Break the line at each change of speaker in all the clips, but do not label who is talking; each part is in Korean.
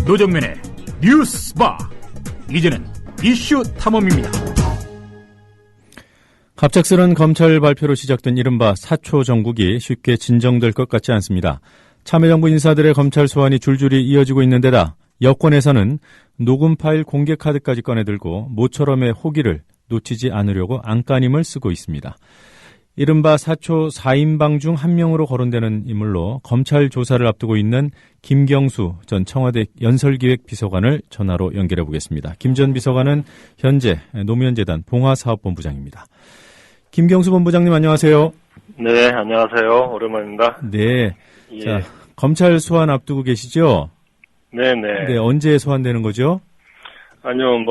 노정면의 뉴스바. 이제는 이슈 탐험입니다.
갑작스런 검찰 발표로 시작된 이른바 사초 정국이 쉽게 진정될 것 같지 않습니다. 참여정부 인사들의 검찰 소환이 줄줄이 이어지고 있는 데다 여권에서는 녹음 파일 공개 카드까지 꺼내들고 모처럼의 호기를 놓치지 않으려고 안간힘을 쓰고 있습니다. 이른바 사초 4인방 중 한 명으로 거론되는 인물로 검찰 조사를 앞두고 있는 김경수 전 청와대 연설기획비서관을 전화로 연결해 보겠습니다. 김 전 비서관은 현재 노무현재단 봉화사업본부장입니다. 김경수 본부장님 안녕하세요.
네, 안녕하세요. 오랜만입니다.
네.
예.
자, 검찰 소환 앞두고 계시죠?
네네.
네, 언제 소환되는 거죠?
아니요,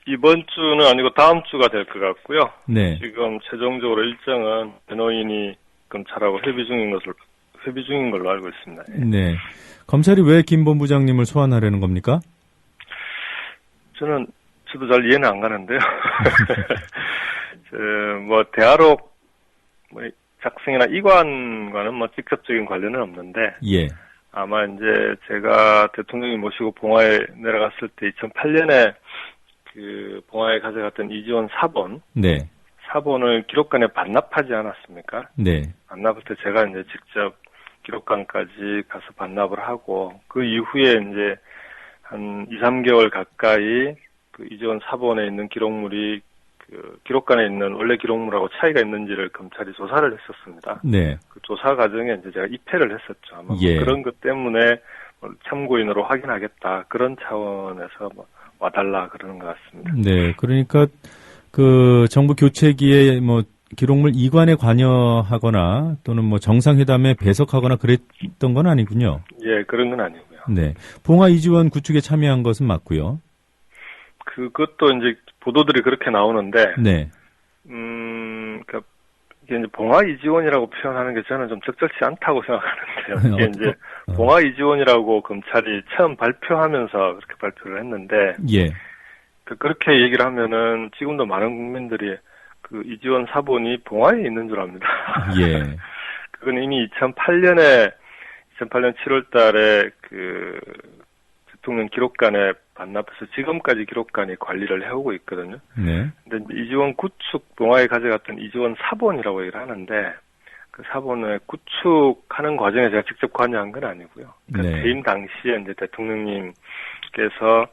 이번 주는 아니고 다음 주가 될 것 같고요.
네.
지금 최종적으로 일정은 변호인이 검찰하고 협의 중인 걸로 알고 있습니다. 예.
네. 검찰이 왜 김 본부장님을 소환하려는 겁니까?
저도 잘 이해는 안 가는데요. 대화록 작성이나 이관과는 직접적인 관련은 없는데.
예.
아마 이제 제가 대통령이 모시고 봉화에 내려갔을 때 2008년에 그 봉화에 가져갔던 이지원 사본.
네.
사본을 기록관에 반납하지 않았습니까?
네.
반납할 때 제가 이제 직접 기록관까지 가서 반납을 하고 그 이후에 이제 한 2, 3개월 가까이 그 이지원 사본에 있는 기록물이 그 기록관에 있는 원래 기록물하고 차이가 있는지를 검찰이 조사를 했었습니다.
네.
그 조사 과정에 이제 제가 입회를 했었죠. 아마
예.
그런 것 때문에 참고인으로 확인하겠다 그런 차원에서 와달라 그러는 것 같습니다.
네. 그러니까 그 정부 교체기에 기록물 이관에 관여하거나 또는 정상회담에 배석하거나 그랬던 건 아니군요.
예, 그런 건 아니고요.
네. 봉화 이지원 구축에 참여한 것은 맞고요.
그것도 이제 보도들이 그렇게 나오는데,
네.
그러니까 이게 이제 봉화 이지원이라고 표현하는 게 저는 좀 적절치 않다고 생각하는데요. 이게 이제 봉화 이지원이라고 검찰이 처음 발표하면서 그렇게 발표를 했는데,
예.
그렇게 얘기를 하면은 지금도 많은 국민들이 그 이지원 사본이 봉화에 있는 줄 압니다.
예.
그건 이미 2008년 7월 달에 그 대통령 기록관에 반납해서 지금까지 기록관이 관리를 해오고 있거든요.
네.
근데 이지원 구축 봉화에 가져갔던 이지원 사본이라고 얘기를 하는데 그 사본을 구축하는 과정에 제가 직접 관여한 건 아니고요. 그러니까
네.
퇴임 당시에 이제 대통령님께서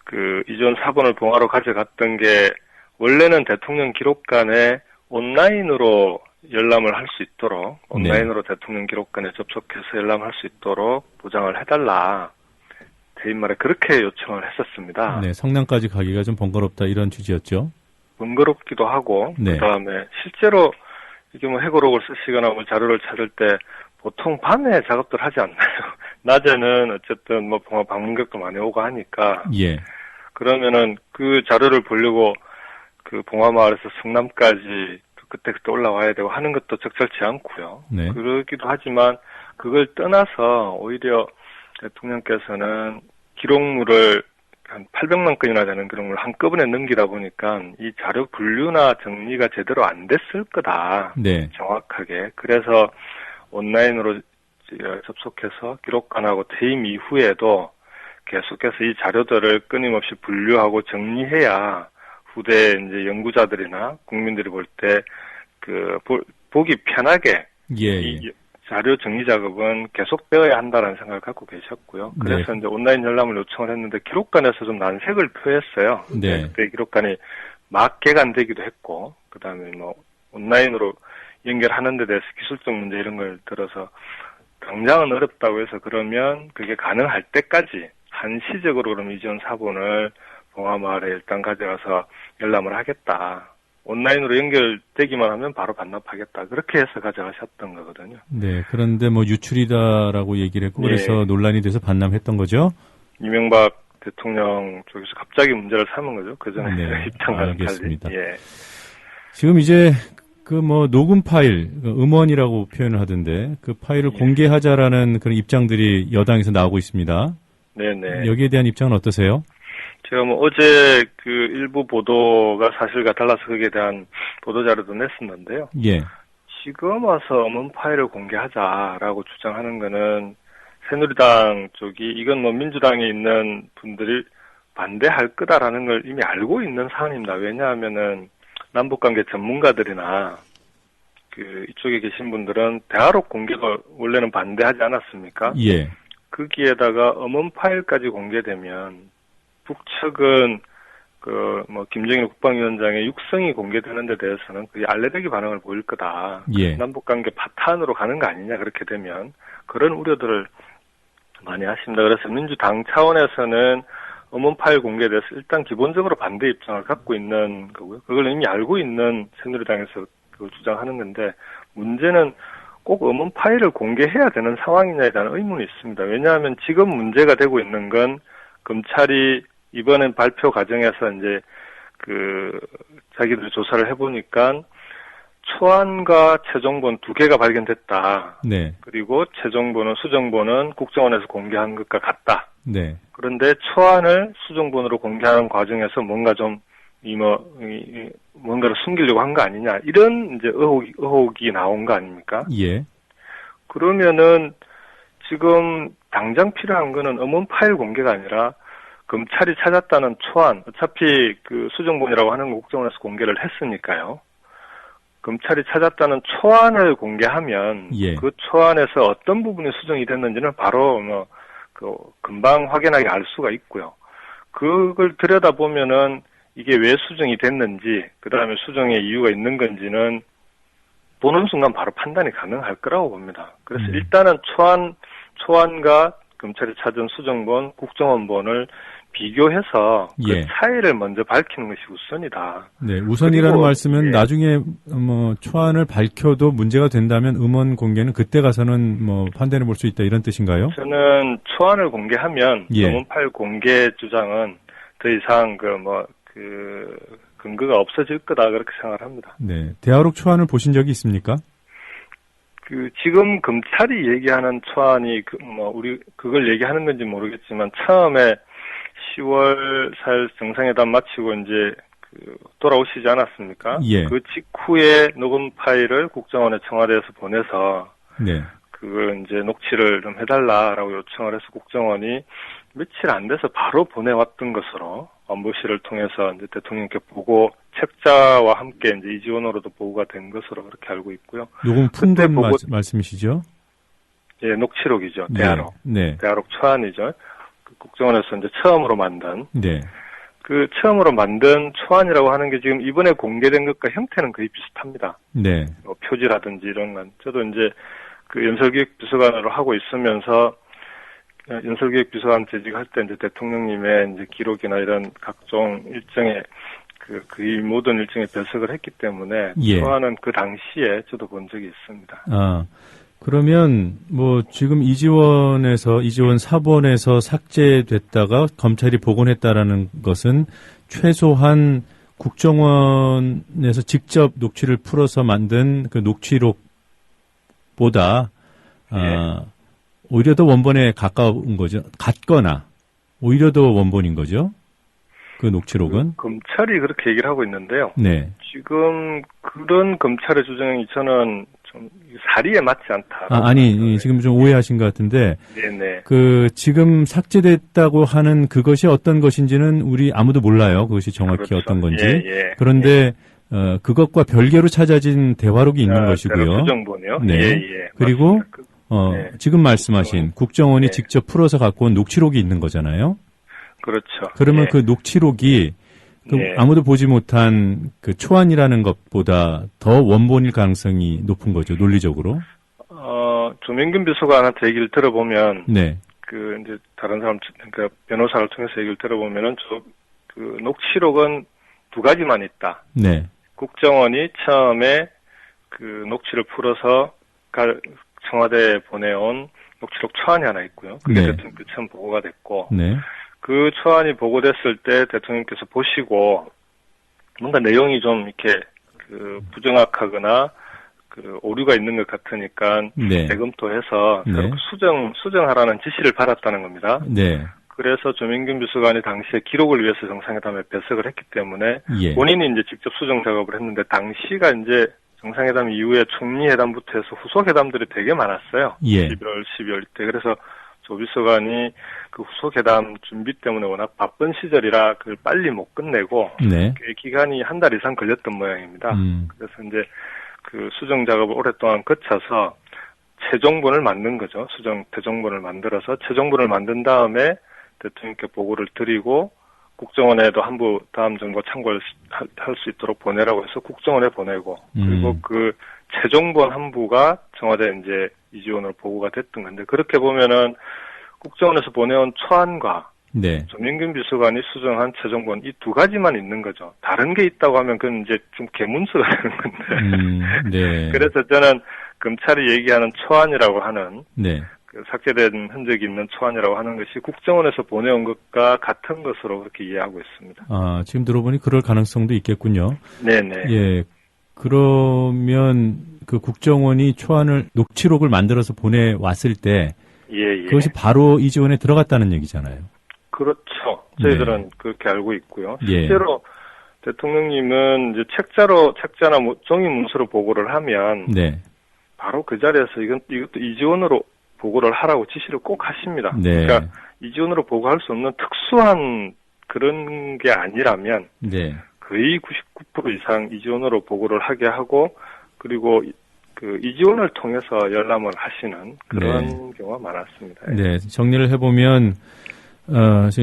그 이지원 사본을 봉화로 가져갔던 게 원래는 대통령 기록관에 온라인으로 열람을 할 수 있도록 온라인으로 네. 대통령 기록관에 접속해서 열람할 수 있도록 보장을 해달라. 퇴임 말에 그렇게 요청을 했었습니다.
네, 성남까지 가기가 좀 번거롭다 이런 취지였죠.
번거롭기도 하고
네.
그다음에 실제로 이게 해고록을 쓰시거나 자료를 찾을 때 보통 밤에 작업들 하지 않나요? 낮에는 어쨌든 봉화 방문객도 많이 오고 하니까.
예.
그러면은 그 자료를 보려고 그 봉화마을에서 성남까지 그때 올라와야 되고 하는 것도 적절치 않고요.
네.
그러기도 하지만 그걸 떠나서 오히려 대통령께서는 기록물을 한 800만 건이나 되는 기록물을 한꺼번에 넘기다 보니까 이 자료 분류나 정리가 제대로 안 됐을 거다.
네.
정확하게. 그래서 온라인으로 접속해서 기록관하고 퇴임 이후에도 계속해서 이 자료들을 끊임없이 분류하고 정리해야 후대 이제 연구자들이나 국민들이 볼 때 보기 편하게
예.
이 자료 정리 작업은 계속되어야 한다는 생각을 갖고 계셨고요. 그래서 네. 이제 온라인 열람을 요청을 했는데 기록관에서 좀 난색을 표했어요.
네.
그때 기록관이 막 개관되기도 했고, 그다음에 온라인으로 연결하는 데 대해서 기술적 문제 이런 걸 들어서 당장은 어렵다고 해서 그러면 그게 가능할 때까지 한시적으로 그럼 이지원 사본을 봉화마을에 일단 가져가서 열람을 하겠다. 온라인으로 연결되기만 하면 바로 반납하겠다. 그렇게 해서 가져가셨던 거거든요.
네, 그런데 유출이다라고 얘기를 했고 그래서 논란이 돼서 반납했던 거죠?
이명박 대통령 쪽에서 갑자기 문제를 삼은 거죠. 그 전에
네,
입장과는
알겠습니다.
달리. 예.
지금 이제 녹음 파일, 음원이라고 표현을 하던데 그 파일을 공개하자라는 그런 입장들이 여당에서 나오고 있습니다.
네네.
여기에 대한 입장은 어떠세요?
제가 어제 그 일부 보도가 사실과 달라서 거기에 대한 보도자료도 냈었는데요.
예.
지금 와서 음원 파일을 공개하자라고 주장하는 거는 새누리당 쪽이 이건 뭐 민주당에 있는 분들이 반대할 거다라는 걸 이미 알고 있는 사안입니다. 왜냐하면은 남북관계 전문가들이나 이쪽에 계신 분들은 대화록 공개도 원래는 반대하지 않았습니까?
예.
거기에다가 음원 파일까지 공개되면 북측은 김정일 국방위원장의 육성이 공개되는 데 대해서는 거의 알레르기 반응을 보일 거다.
예.
남북관계 파탄으로 가는 거 아니냐 그렇게 되면 그런 우려들을 많이 하십니다. 그래서 민주당 차원에서는 음원 파일 공개에 대해서 일단 기본적으로 반대 입장을 갖고 있는 거고요. 그걸 이미 알고 있는 새누리당에서 그걸 주장하는 건데 문제는 꼭 음원 파일을 공개해야 되는 상황이냐에 대한 의문이 있습니다. 왜냐하면 지금 문제가 되고 있는 건 검찰이 이번엔 발표 과정에서 이제 자기들이 조사를 해보니까 초안과 최종본 두 개가 발견됐다.
네.
그리고 최종본은 수정본은 국정원에서 공개한 것과 같다.
네.
그런데 초안을 수정본으로 공개하는 과정에서 뭔가 좀 뭔가를 숨기려고 한 거 아니냐 이런 이제 의혹이 나온 거 아닙니까?
예.
그러면은 지금 당장 필요한 거는 음원 파일 공개가 아니라 검찰이 찾았다는 초안, 어차피 수정본이라고 하는 거 국정원에서 공개를 했으니까요. 검찰이 찾았다는 초안을 공개하면
예.
그 초안에서 어떤 부분이 수정이 됐는지는 바로 금방 확연하게 알 수가 있고요. 그걸 들여다보면은 이게 왜 수정이 됐는지, 그 다음에 수정의 이유가 있는 건지는 보는 순간 바로 판단이 가능할 거라고 봅니다. 그래서 일단은 초안과 검찰이 찾은 수정본, 국정원본을 비교해서
예.
그 차이를 먼저 밝히는 것이 우선이다.
네, 우선이라는 말씀은
예.
나중에 초안을 밝혀도 문제가 된다면 음원 공개는 그때 가서는 판단해 볼 수 있다 이런 뜻인가요?
저는 초안을 공개하면
예.
음원 파일 공개 주장은 더 이상 근거가 없어질 거다 그렇게 생각을 합니다.
네, 대화록 초안을 보신 적이 있습니까?
지금 검찰이 얘기하는 초안이 우리 그걸 얘기하는 건지 모르겠지만 처음에 10월 4일 정상회담 마치고 이제 돌아오시지 않았습니까?
예.
그 직후에 녹음 파일을 국정원에 청와대에서 보내서
네.
그걸 이제 녹취를 좀 해달라라고 요청을 해서 국정원이 며칠 안 돼서 바로 보내왔던 것으로 안보실을 통해서 이제 대통령께 보고 책자와 함께 이제 이지원으로도 보고가 된 것으로 그렇게 알고 있고요.
녹음 푼된 말씀이시죠?
예, 녹취록이죠. 대화록.
네.
대화록 초안이죠. 국정원에서 이제 처음으로 만든.
네.
처음으로 만든 초안이라고 하는 게 지금 이번에 공개된 것과 형태는 거의 비슷합니다.
네.
표지라든지 이런 건. 저도 이제 연설기획비서관으로 하고 있으면서 연설기획비서관 재직할 때 이제 대통령님의 이제 기록이나 이런 각종 일정에 거의 모든 일정에 배석을 했기 때문에
예.
초안은 그 당시에 저도 본 적이 있습니다.
그러면 지금 이지원 사본에서 삭제됐다가 검찰이 복원했다라는 것은 최소한 국정원에서 직접 녹취를 풀어서 만든 그 녹취록보다
예.
오히려 더 원본에 가까운 거죠. 같거나 오히려 더 원본인 거죠. 그 녹취록은.
검찰이 그렇게 얘기를 하고 있는데요.
네.
지금 그런 검찰의 주장이 저는 좀 사리에 맞지 않다.
지금 좀 오해하신 것 같은데.
네네.
지금 삭제됐다고 하는 그것이 어떤 것인지는 우리 아무도 몰라요. 그것이 정확히
그렇죠.
어떤 건지.
예.
그런데 그것과 별개로 찾아진 대화록이 있는 것이고요.
수정본이요.
네.
예.
그리고
네.
지금 말씀하신 국정원이
네.
직접 풀어서 갖고 온 녹취록이 있는 거잖아요.
그렇죠.
그러면
예.
그 녹취록이
네.
아무도 보지 못한 그 초안이라는 것보다 더 원본일 가능성이 높은 거죠, 논리적으로.
조명균 비서관한테 얘기를 들어보면,
네.
이제 다른 사람, 그러니까 변호사를 통해서 얘기를 들어보면은 녹취록은 두 가지만 있다.
네.
국정원이 처음에 녹취를 풀어서 청와대에 보내온 녹취록 초안이 하나 있고요. 그게
네.
대통령께 처음 보고가 됐고,
네.
그 초안이 보고됐을 때 대통령께서 보시고 뭔가 내용이 좀 이렇게 부정확하거나 오류가 있는 것 같으니까
네.
재검토해서
네.
새롭게 수정하라는 지시를 받았다는 겁니다.
네.
그래서 조명균 비서관이 당시에 기록을 위해서 정상회담에 배석을 했기 때문에
예.
본인이 이제 직접 수정 작업을 했는데 당시가 이제 정상회담 이후에 총리회담부터 해서 후속회담들이 되게 많았어요.
예.
11월, 12월 때. 그래서 조비서관이 그 후속회담 준비 때문에 워낙 바쁜 시절이라 그걸 빨리 못 끝내고
네.
그 기간이 한 달 이상 걸렸던 모양입니다. 그래서 이제 그 수정 작업을 오랫동안 거쳐서 최종본을 만든 거죠. 최종본을 만들어서 최종본을 만든 다음에 대통령께 보고를 드리고 국정원에도 한부 다음 정보 참고할 수 있도록 보내라고 해서 국정원에 보내고 그리고 그 최종본 한부가 청와대 이제 이지원으로 보고가 됐던 건데 그렇게 보면은 국정원에서 보내온 초안과
네.
조명균 비서관이 수정한 최종본 이 두 가지만 있는 거죠. 다른 게 있다고 하면 그건 이제 좀 개문서가 되는 건데.
네.
그래서 저는 검찰이 얘기하는 초안이라고 하는
네.
그 삭제된 흔적이 있는 초안이라고 하는 것이 국정원에서 보내온 것과 같은 것으로 그렇게 이해하고 있습니다.
아, 지금 들어보니 그럴 가능성도 있겠군요.
네네.
예. 그러면 그 국정원이 초안을 녹취록을 만들어서 보내왔을 때
예.
그것이 바로 이지원에 들어갔다는 얘기잖아요.
그렇죠. 저희들은 그렇게 알고 있고요.
예.
실제로 대통령님은 이제 책자나 종이 문서로 보고를 하면
네.
바로 그 자리에서 이것도 이지원으로 보고를 하라고 지시를 꼭 하십니다.
네.
그러니까 이지원으로 보고할 수 없는 특수한 그런 게 아니라면
네.
거의 99% 이상 이지원으로 보고를 하게 하고 그리고 그 이지원을 통해서 열람을 하시는 그런
네.
경우가 많았습니다.
네. 정리를 해보면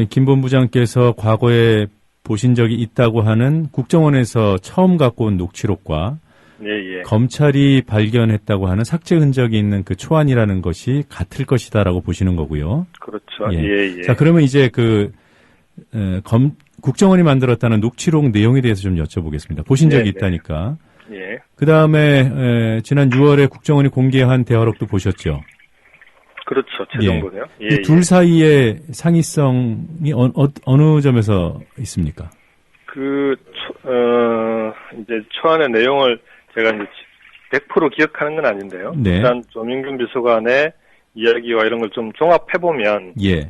김 본부장께서 과거에 보신 적이 있다고 하는 국정원에서 처음 갖고 온 녹취록과
예.
검찰이 발견했다고 하는 삭제 흔적이 있는 그 초안이라는 것이 같을 것이다라고 보시는 거고요.
그렇죠.
예.
예.
자, 그러면 이제 국정원이 만들었다는 녹취록 내용에 대해서 좀 여쭤보겠습니다. 보신 적이 있다니까.
예.
그 다음에 지난 6월에 국정원이 공개한 대화록도 보셨죠?
그렇죠. 최종본이요.
예. 이 둘 사이의 상이성이 어느 점에서 있습니까?
이제 초안의 내용을 제가 이제 100% 기억하는 건 아닌데요.
네.
일단 조민균 비서관의 이야기와 이런 걸 좀 종합해보면,
예.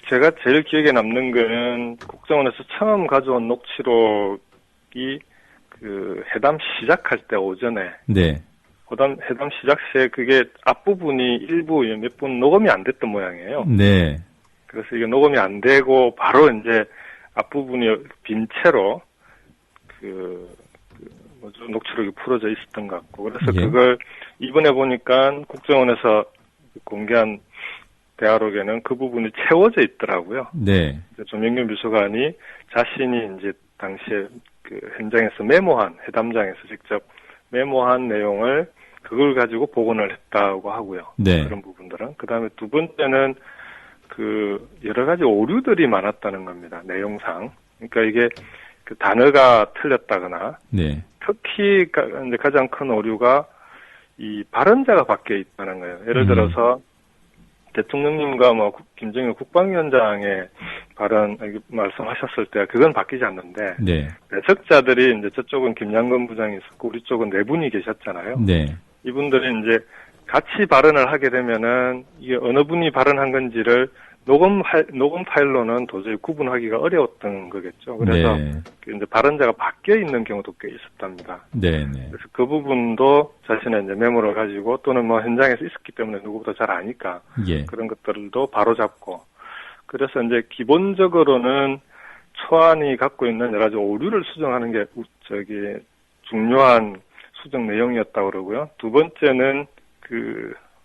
제가 제일 기억에 남는 거는 국정원에서 처음 가져온 녹취록이 회담 시작할 때 오전에.
네.
회담 시작 시에 그게 앞부분이 일부 몇 분 녹음이 안 됐던 모양이에요.
네.
그래서 이게 녹음이 안 되고 바로 이제 앞부분이 빈 채로 녹취록이 풀어져 있었던 것 같고 그래서
예.
그걸 이번에 보니까 국정원에서 공개한 대화록에는 그 부분이 채워져 있더라고요.
네.
조명균 비서관이 자신이 이제 당시에 현장에서 회담장에서 직접 메모한 내용을 그걸 가지고 복원을 했다고 하고요.
네.
그런 부분들은. 그 다음에 두 번째는 여러 가지 오류들이 많았다는 겁니다. 내용상. 그러니까 이게 단어가 틀렸다거나.
네.
특히 이제 가장 큰 오류가 이 발언자가 바뀌어 있다는 거예요. 예를 들어서 대통령님과 김정일 국방위원장의 발언 말씀하셨을 때 그건 바뀌지 않는데
네.
배석자들이 이제 저쪽은 김양건 부장이 있었고 우리 쪽은 네 분이 계셨잖아요.
네.
이분들이 이제 같이 발언을 하게 되면은 이게 어느 분이 발언한 건지를 녹음 파일로는 도저히 구분하기가 어려웠던 거겠죠. 그래서
네.
이제 발언자가 바뀌어 있는 경우도 꽤 있었답니다.
네.
그래서 그 부분도 자신의 이제 메모를 가지고 또는 현장에서 있었기 때문에 누구보다 잘 아니까
예.
그런 것들도 바로 잡고 그래서 이제 기본적으로는 초안이 갖고 있는 여러 가지 오류를 수정하는 게 중요한 수정 내용이었다고 그러고요. 두 번째는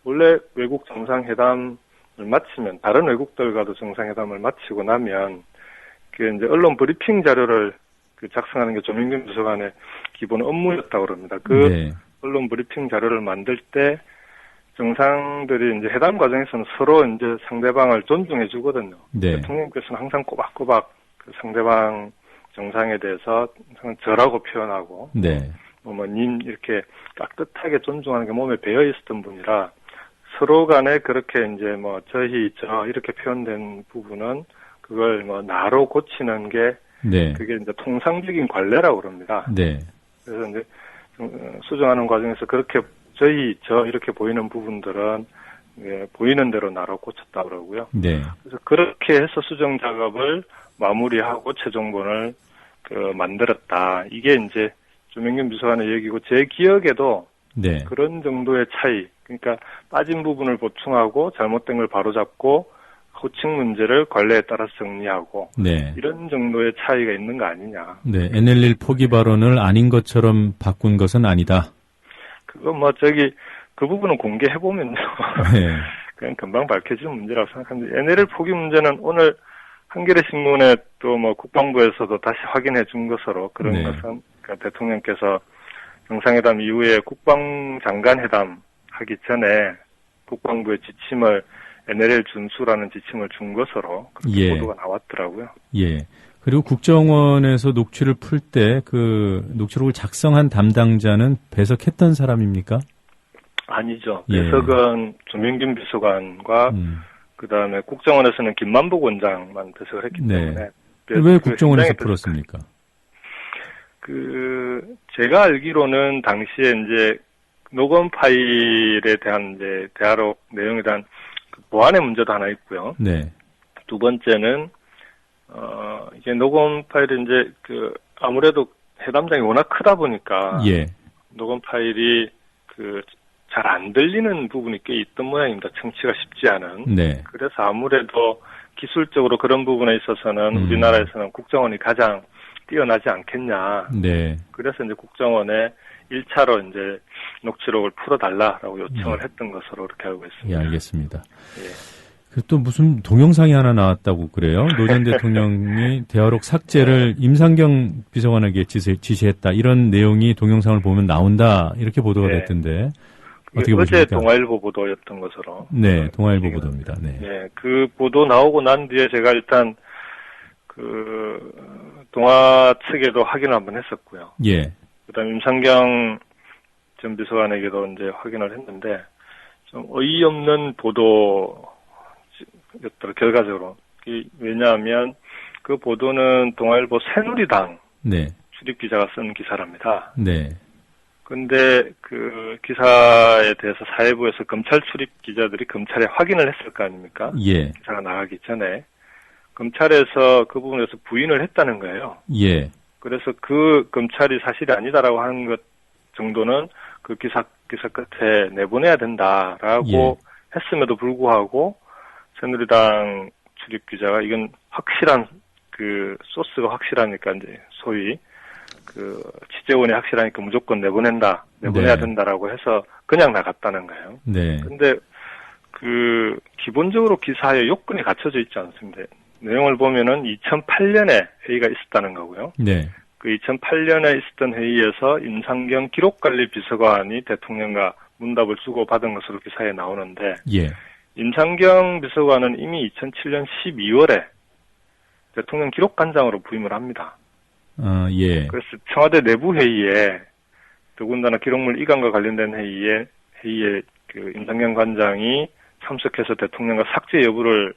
원래 외국 정상회담을 마치면 다른 외국들과도 정상회담을 마치고 나면 이제 언론 브리핑 자료를 작성하는 게 조민균 비서관의 기본 업무였다고 그럽니다.
네.
언론 브리핑 자료를 만들 때 정상들이 이제 회담 과정에서는 서로 이제 상대방을 존중해 주거든요.
네.
대통령께서는 항상 꼬박꼬박 상대방 정상에 대해서 항상 저라고 표현하고
네.
님 이렇게 깍듯하게 존중하는 게 몸에 배어 있었던 분이라 서로 간에 그렇게 이제 저희 저 이렇게 표현된 부분은 그걸 나로 고치는 게
네.
그게 이제 통상적인 관례라고 그럽니다.
네.
그래서 이제 수정하는 과정에서 그렇게 저희 저 이렇게 보이는 부분들은 보이는 대로 나로 고쳤다 그러고요.
네.
그래서 그렇게 해서 수정 작업을 마무리하고 최종본을 만들었다. 이게 이제 조명균 비서관의 얘기고 제 기억에도
네.
그런 정도의 차이, 그러니까 빠진 부분을 보충하고 잘못된 걸 바로잡고 호칭 문제를 관례에 따라서 정리하고
네.
이런 정도의 차이가 있는 거 아니냐.
네, NLL 포기 발언을 아닌 것처럼 바꾼 것은 아니다.
그거 그 부분은 공개해보면요.
네.
그냥 금방 밝혀지는 문제라고 생각합니다. NLL 포기 문제는 오늘 한겨레 신문에 또 국방부에서도 다시 확인해 준 것으로 그런
네.
것은 그러니까 대통령께서 정상회담 이후에 국방장관 회담 하기 전에 국방부의 지침을 NLL 준수라는 지침을 준 것으로 그렇게
예.
보도가 나왔더라고요.
예. 그리고 국정원에서 녹취를 풀 때 녹취록을 작성한 담당자는 배석했던 사람입니까?
아니죠.
예.
배석은 조명균 비서관과 그다음에 국정원에서는 김만복 원장만 배석을 했기 때문에.
왜 국정원에서 풀었습니까?
제가 알기로는 당시에 이제 녹음 파일에 대한 이제 대화록 내용에 대한 보안의 문제도 하나 있고요.
네.
두 번째는 이게 녹음 파일이 이제 아무래도 회담장이 워낙 크다 보니까
예.
녹음 파일이 잘 안 들리는 부분이 꽤 있던 모양입니다. 청취가 쉽지 않은.
네.
그래서 아무래도 기술적으로 그런 부분에 있어서는 우리나라에서는 국정원이 가장 뛰어나지 않겠냐.
네.
그래서 이제 국정원에 1차로 이제 녹취록을 풀어달라라고 요청을 했던 것으로 그렇게 알고 있습니다.
예, 알겠습니다.
예.
또 무슨 동영상이 하나 나왔다고 그래요? 노 전 대통령이 대화록 삭제를 임상경 비서관에게 지시했다. 이런 내용이 동영상을 보면 나온다. 이렇게 보도가 됐던데. 어떻게
어제
보십니까?
동아일보 보도였던 것으로.
네, 동아일보 보도입니다. 네.
네, 그 보도 나오고 난 뒤에 제가 일단 동아 측에도 확인을 한번 했었고요.
예.
그다음 임상경 전 비서관에게도 이제 확인을 했는데 좀 어이없는 보도였더라 결과적으로. 왜냐하면 그 보도는 동아일보 새누리당
네.
출입 기자가 쓴 기사랍니다.
네.
근데 그 기사에 대해서 사회부에서 검찰 출입 기자들이 검찰에 확인을 했을 거 아닙니까?
예.
기사가 나가기 전에 검찰에서 그 부분에서 부인을 했다는 거예요.
예.
그래서 그 검찰이 사실이 아니다라고 하는 것 정도는 그 기사 끝에 내보내야 된다라고 했음에도 불구하고 새누리당 출입 기자가 이건 확실한 소스가 확실하니까 이제 소위 취재원이 확실하니까 무조건 내보내야 된다라고 해서 그냥 나갔다는 거예요.
네.
근데 기본적으로 기사에 요건이 갖춰져 있지 않습니다. 내용을 보면은 2008년에 회의가 있었다는 거고요.
네.
그 2008년에 있었던 회의에서 임상경 기록관리비서관이 대통령과 문답을 주고받은 것으로 기사에 나오는데,
예.
임상경 비서관은 이미 2007년 12월에 대통령 기록관장으로 부임을 합니다.
예.
그래서 청와대 내부 회의에 더군다나 기록물 이관과 관련된 회의에 임상경 관장이 참석해서 대통령과 삭제 여부를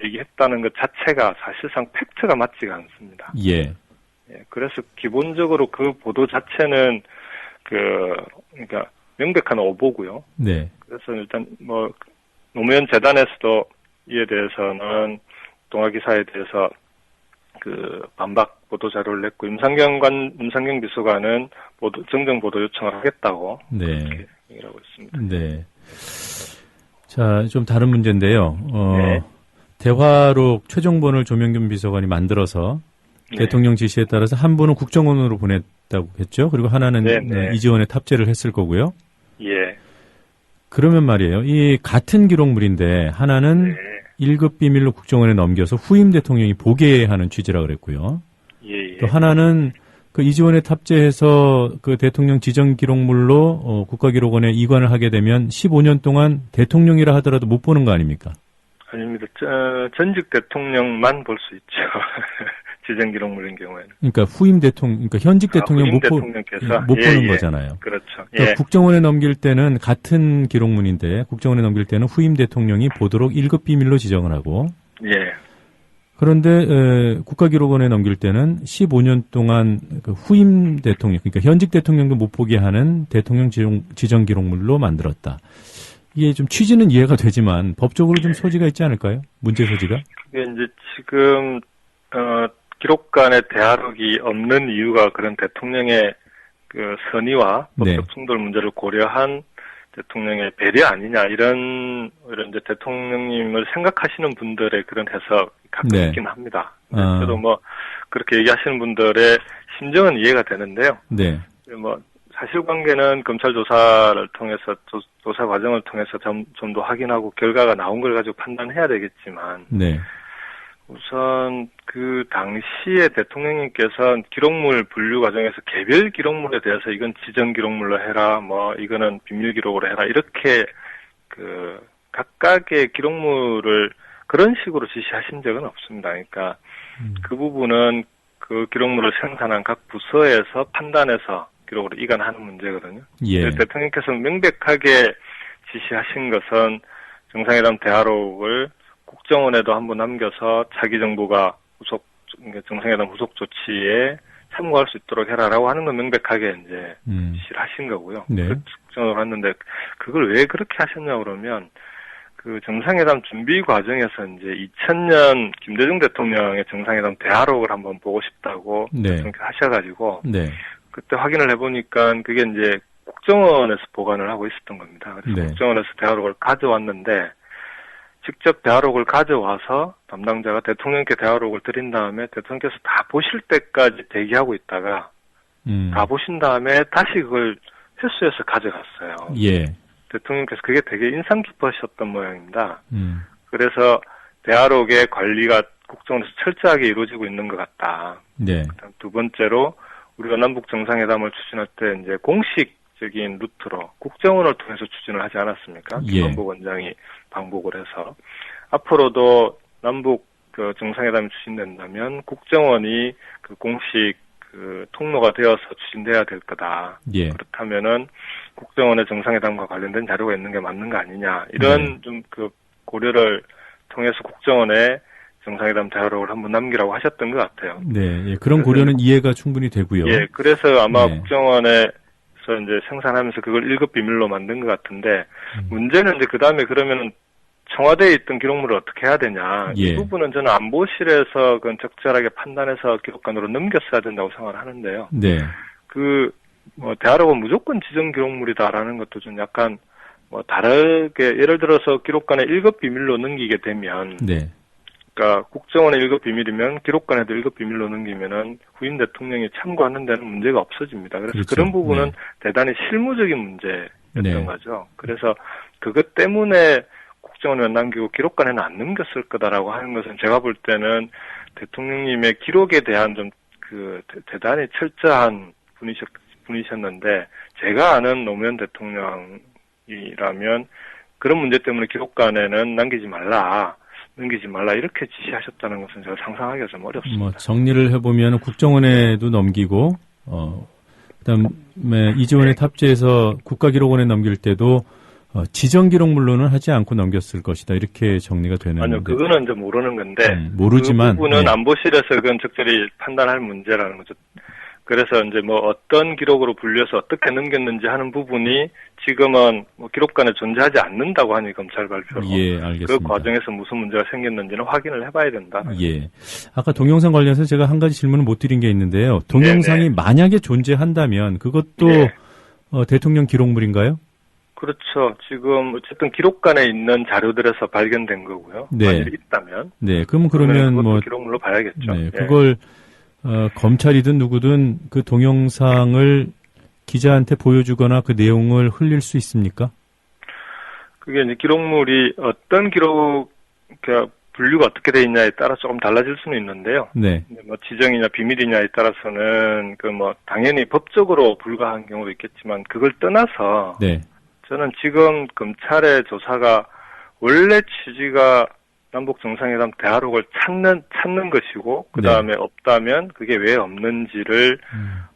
얘기했다는 것 자체가 사실상 팩트가 맞지가 않습니다.
예.
그래서 기본적으로 그 보도 자체는 그러니까 명백한 오보고요.
네.
그래서 일단 노무현 재단에서도 이에 대해서는 동아 기사에 대해서 반박 보도 자료를 냈고 임상경 비서관은 정정 보도 요청을 하겠다고 이렇게 얘기를 하고 있습니다.
네. 자, 좀 다른 문제인데요.
네.
대화록 최종본을 조명균 비서관이 만들어서 대통령 지시에 따라서 한 분은 국정원으로 보냈다고 했죠. 그리고 하나는 이지원에 탑재를 했을 거고요.
예.
그러면 말이에요. 이 같은 기록물인데 하나는 1급 비밀로 국정원에 넘겨서 후임 대통령이 보게 하는 취지라 그랬고요.
예.
또 하나는 그 이지원에 탑재해서 그 대통령 지정 기록물로 국가기록원에 이관을 하게 되면 15년 동안 대통령이라 하더라도 못 보는 거 아닙니까?
아닙니다. 전직 대통령만 볼 수 있죠. 지정 기록물인 경우에는.
그러니까 그러니까 현직 대통령 못 보는 거잖아요.
그렇죠.
그러니까 국정원에 넘길 때는 같은 기록물인데 국정원에 넘길 때는 후임 대통령이 보도록 1급 비밀로 지정을 하고.
예.
그런데 국가기록원에 넘길 때는 15년 동안 그 후임 대통령, 그러니까 현직 대통령도 못 보게 하는 대통령 지정 기록물로 만들었다. 이게 좀 취지는 이해가 되지만 법적으로 좀 소지가 있지 않을까요? 문제 소지가?
그게 이제 지금 기록관의 대화록이 없는 이유가 그런 대통령의 그 선의와 법적 충돌 문제를 고려한 대통령의 배려 아니냐 이런 이제 대통령님을 생각하시는 분들의 그런 해석 가끔
네.
있긴 합니다. 저도 뭐 그렇게 얘기하시는 분들의 심정은 이해가 되는데요.
네.
뭐 사실관계는 검찰 조사를 통해서 조사 과정을 통해서 좀 더 확인하고 결과가 나온 걸 가지고 판단해야 되겠지만
네.
우선 그 당시에 대통령님께서 기록물 분류 과정에서 개별 기록물에 대해서 이건 지정 기록물로 해라, 뭐 이거는 비밀 기록으로 해라 이렇게 그 각각의 기록물을 그런 식으로 지시하신 적은 없습니다. 그러니까 그 부분은 그 기록물을 생산한 각 부서에서 판단해서 기록으로 이관하는 문제거든요.
예.
대통령께서 명백하게 지시하신 것은 정상회담 대화록을 국정원에도 한번 남겨서 자기 정부가 정상회담 후속 조치에 참고할 수 있도록 해라라고 하는 건 명백하게 이제 지시를 하신 거고요.
네.
그 국정원으로 했는데 그걸 왜 그렇게 하셨냐 그러면 그 정상회담 준비 과정에서 이제 2000년 김대중 대통령의 정상회담 대화록을 한번 보고 싶다고
네.
하셔가지고
네.
그때 확인을 해보니까 그게 이제 국정원에서 보관을 하고 있었던 겁니다. 그래서
네.
국정원에서 대화록을 가져왔는데 직접 대화록을 가져와서 담당자가 대통령께 대화록을 드린 다음에 대통령께서 다 보실 때까지 대기하고 있다가 다 보신 다음에 다시 그걸 회수해서 가져갔어요.
예.
대통령께서 그게 되게 인상 깊으셨던 모양입니다. 그래서 대화록의 관리가 국정원에서 철저하게 이루어지고 있는 것 같다.
네.
그다음 두 번째로 우리가 남북 정상회담을 추진할 때 이제 공식적인 루트로 국정원을 통해서 추진을 하지 않았습니까?
예.
김건복 원장이 방북을 해서 앞으로도 남북 그 정상회담이 추진된다면 국정원이 그 공식 그 통로가 되어서 추진돼야 될 거다.
예.
그렇다면은 국정원의 정상회담과 관련된 자료가 있는 게 맞는 거 아니냐 이런 좀 그 고려를 통해서 국정원에 정상회담 대화록을 한번 남기라고 하셨던 것 같아요.
네, 예, 그런 고려는 이해가 충분히 되고요.
예, 그래서 아마
네.
국정원에서 이제 생산하면서 그걸 1급 비밀로 만든 것 같은데 문제는 이제 그 다음에 그러면은 청와대에 있던 기록물을 어떻게 해야 되냐.
예.
이 부분은 저는 안보실에서 그건 적절하게 판단해서 기록관으로 넘겼어야 된다고 생각을 하는데요.
네.
뭐 대화록은 무조건 지정 기록물이다라는 것도 좀 약간 뭐 다르게 예를 들어서 기록관에 1급 비밀로 넘기게 되면
네.
그러니까 국정원의 1급 비밀이면 기록관에도 1급 비밀로 넘기면은 후임 대통령이 참고하는 데는 문제가 없어집니다. 그래서
그렇죠.
그런 부분은
네.
대단히 실무적인 문제였던
네.
거죠. 그래서 그것 때문에 국정원에 남기고 기록관에는 안 넘겼을 거다라고 하는 것은 제가 볼 때는 대통령님의 기록에 대한 좀 그 대단히 철저한 분이셨는데 제가 아는 노무현 대통령이라면 그런 문제 때문에 기록관에는 넘기지 말라 이렇게 지시하셨다는 것은 제가 상상하기가 좀 어렵습니다.
뭐 정리를 해보면 국정원에도 넘기고 그다음에 이재원의 탑재해서 국가기록원에 넘길 때도 지정 기록물로는 하지 않고 넘겼을 것이다 이렇게 정리가 되는.
아니요, 그거는 이제 모르는 건데
모르지만
그 부분은
네.
안보실에서 그건 적절히 판단할 문제라는 거죠. 그래서 이제 뭐 어떤 기록으로 분류해서 어떻게 넘겼는지 하는 부분이 지금은 뭐 기록관에 존재하지 않는다고 하니 검찰 발표로.
예, 알겠습니다.
그 과정에서 무슨 문제가 생겼는지는 확인을 해봐야 된다.
예. 아까 동영상 관련해서 제가 한 가지 질문을 못 드린 게 있는데요. 동영상이
네네.
만약에 존재한다면 그것도
네.
대통령 기록물인가요?
그렇죠. 지금 어쨌든 기록관에 있는 자료들에서 발견된 거고요.
네.
만약 있다면.
네. 그러면
그것도
뭐
기록물로 봐야겠죠.
네,
예.
그걸 검찰이든 누구든 그 동영상을 기자한테 보여주거나 그 내용을 흘릴 수 있습니까?
그게 이제 기록물이 어떤 그러니까 분류가 어떻게 돼 있냐에 따라 조금 달라질 수는 있는데요.
네.
뭐 지정이냐 비밀이냐에 따라서는 그 뭐 당연히 법적으로 불가한 경우도 있겠지만 그걸 떠나서
네.
저는 지금 검찰의 조사가 원래 취지가 남북 정상회담 대화록을 찾는 것이고 그 다음에 없다면 그게 왜 없는지를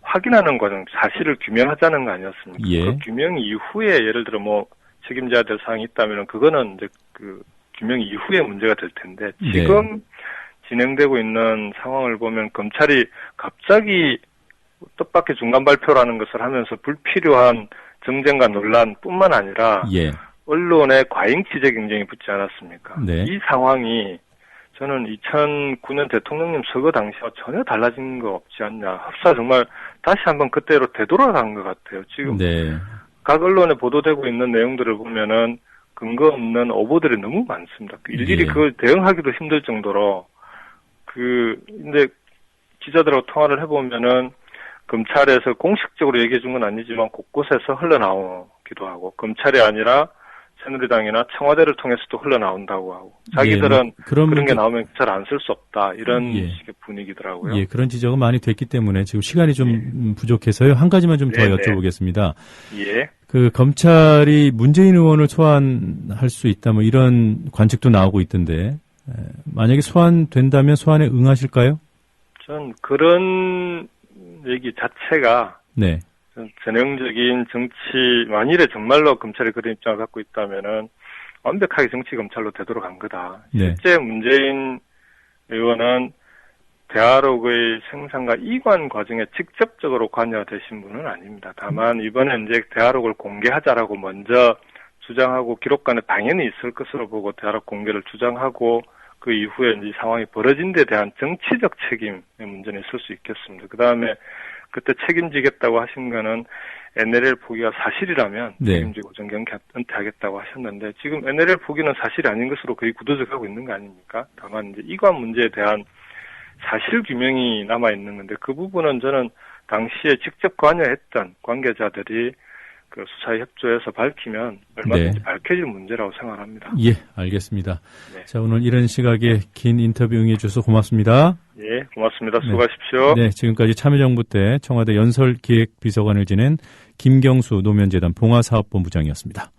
확인하는 과정, 사실을 규명하자는 거 아니었습니까?
예.
그 규명 이후에 예를 들어 뭐 책임져야 될 사항이 있다면 그거는 이제 그 규명 이후에 문제가 될 텐데 지금 진행되고 있는 상황을 보면 검찰이 갑자기 뜻밖의 중간 발표라는 것을 하면서 불필요한 정쟁과 논란뿐만 아니라
예.
언론에 과잉 취재 경쟁이 붙지 않았습니까?
네.
이 상황이 저는 2009년 대통령님 서거 당시와 전혀 달라진 거 없지 않냐. 흡사 정말 다시 한번 그때로 되돌아간 것 같아요. 지금
네.
각 언론에 보도되고 있는 내용들을 보면은 근거 없는 오보들이 너무 많습니다. 일일이
예.
그걸 대응하기도 힘들 정도로 근데 기자들하고 통화를 해보면은 검찰에서 공식적으로 얘기해 준 건 아니지만 곳곳에서 흘러나오기도 하고 검찰이 아니라 새누리당이나 청와대를 통해서도 흘러나온다고 하고 자기들은 그런 게 나오면 잘 안 쓸 수 없다 이런 식의 분위기더라고요.
예, 그런 지적은 많이 됐기 때문에 지금 시간이 좀 부족해서요. 한 가지만 좀 더 여쭤보겠습니다.
예.
그 검찰이 문재인 의원을 소환할 수 있다 뭐 이런 관측도 나오고 있던데 만약에 소환된다면 소환에 응하실까요?
전 그런 얘기 자체가
네.
전형적인 정치, 만일에 정말로 검찰이 그런 입장을 갖고 있다면은 완벽하게 정치 검찰로 되도록 한 거다.
네.
실제 문재인 의원은 대화록의 생산과 이관 과정에 직접적으로 관여되신 분은 아닙니다. 다만 이번에 이제 대화록을 공개하자라고 먼저 주장하고 기록관에 당연히 있을 것으로 보고 대화록 공개를 주장하고 그 이후에 이제 상황이 벌어진 데 대한 정치적 책임의 문제는 있을 수 있겠습니다. 그 다음에 그때 책임지겠다고 하신 거는 NLL 포기가 사실이라면 책임지고 정경 은퇴하겠다고 하셨는데 지금 NLL 포기는 사실이 아닌 것으로 거의 굳어져가고 있는 거 아닙니까? 다만 이제 이관 문제에 대한 사실 규명이 남아 있는 건데 그 부분은 저는 당시에 직접 관여했던 관계자들이 그 수사에 협조해서 밝히면 얼마든지 밝혀질 문제라고 생각합니다.
예, 알겠습니다. 네. 자, 오늘 이런 시각에 긴 인터뷰 응해 주셔서 고맙습니다.
예, 고맙습니다. 수고하십시오.
네, 지금까지 참여정부 때 청와대 연설기획비서관을 지낸 김경수 노무현재단 봉화사업본부장이었습니다.